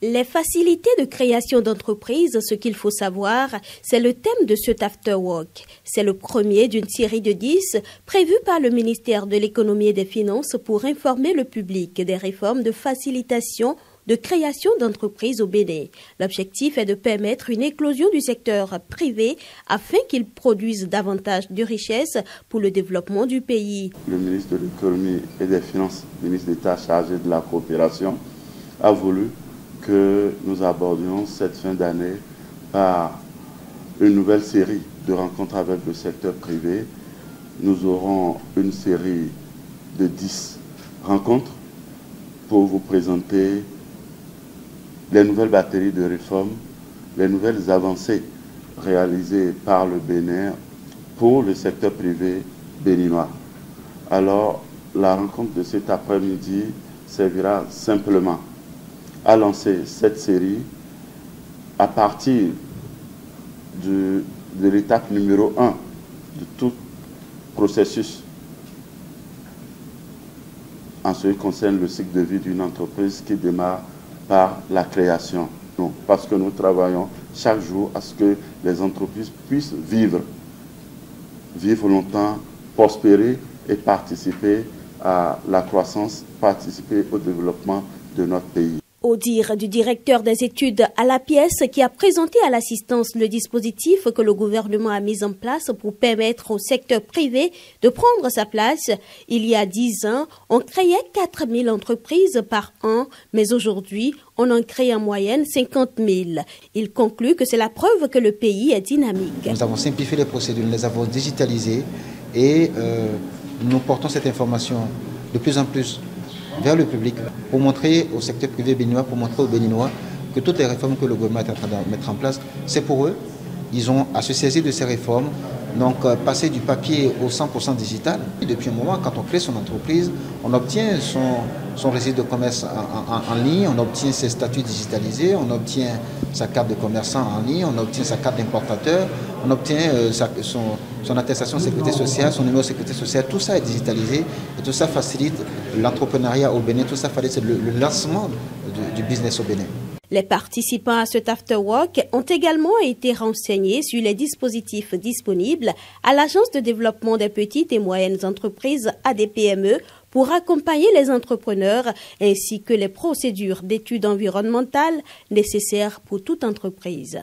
Les facilités de création d'entreprises, ce qu'il faut savoir, c'est le thème de cet Afterwork. C'est le premier d'une série de 10 prévus par le ministère de l'Économie et des Finances pour informer le public des réformes de facilitation de création d'entreprises au Bénin. L'objectif est de permettre une éclosion du secteur privé afin qu'il produise davantage de richesses pour le développement du pays. Le ministre de l'Économie et des Finances, ministre d'État chargé de la coopération, a voulu que nous abordions cette fin d'année par une nouvelle série de rencontres avec le secteur privé. Nous aurons une série de 10 rencontres pour vous présenter les nouvelles batteries de réformes, les nouvelles avancées réalisées par le Bénin pour le secteur privé béninois. Alors, la rencontre de cet après-midi servira simplement à lancer cette série à partir de l'étape numéro 1 de tout processus en ce qui concerne le cycle de vie d'une entreprise qui démarre par la création. Non, parce que nous travaillons chaque jour à ce que les entreprises puissent vivre longtemps, prospérer et participer à la croissance, participer au développement de notre pays. Au dire du directeur des études à la pièce qui a présenté à l'assistance le dispositif que le gouvernement a mis en place pour permettre au secteur privé de prendre sa place, il y a 10 ans, on créait 4000 entreprises par an, mais aujourd'hui, on en crée en moyenne 50 000. Il conclut que c'est la preuve que le pays est dynamique. Nous avons simplifié les procédures, nous les avons digitalisées et nous portons cette information de plus en plus vers le public pour montrer au secteur privé béninois, pour montrer aux Béninois que toutes les réformes que le gouvernement est en train de mettre en place, c'est pour eux. Ils ont à se saisir de ces réformes, donc passer du papier au 100% digital. Et depuis un moment, quand on crée son entreprise, on obtient son registre de commerce en ligne, on obtient ses statuts digitalisés, on obtient sa carte de commerçant en ligne, on obtient sa carte d'importateur, on obtient son attestation de sécurité sociale, son numéro de sécurité sociale. Tout ça est digitalisé et tout ça facilite l'entrepreneuriat au Bénin, tout ça facilite le lancement du business au Bénin. Les participants à cet Afterwork ont également été renseignés sur les dispositifs disponibles à l'Agence de développement des petites et moyennes entreprises ADPME pour accompagner les entrepreneurs ainsi que les procédures d'études environnementales nécessaires pour toute entreprise.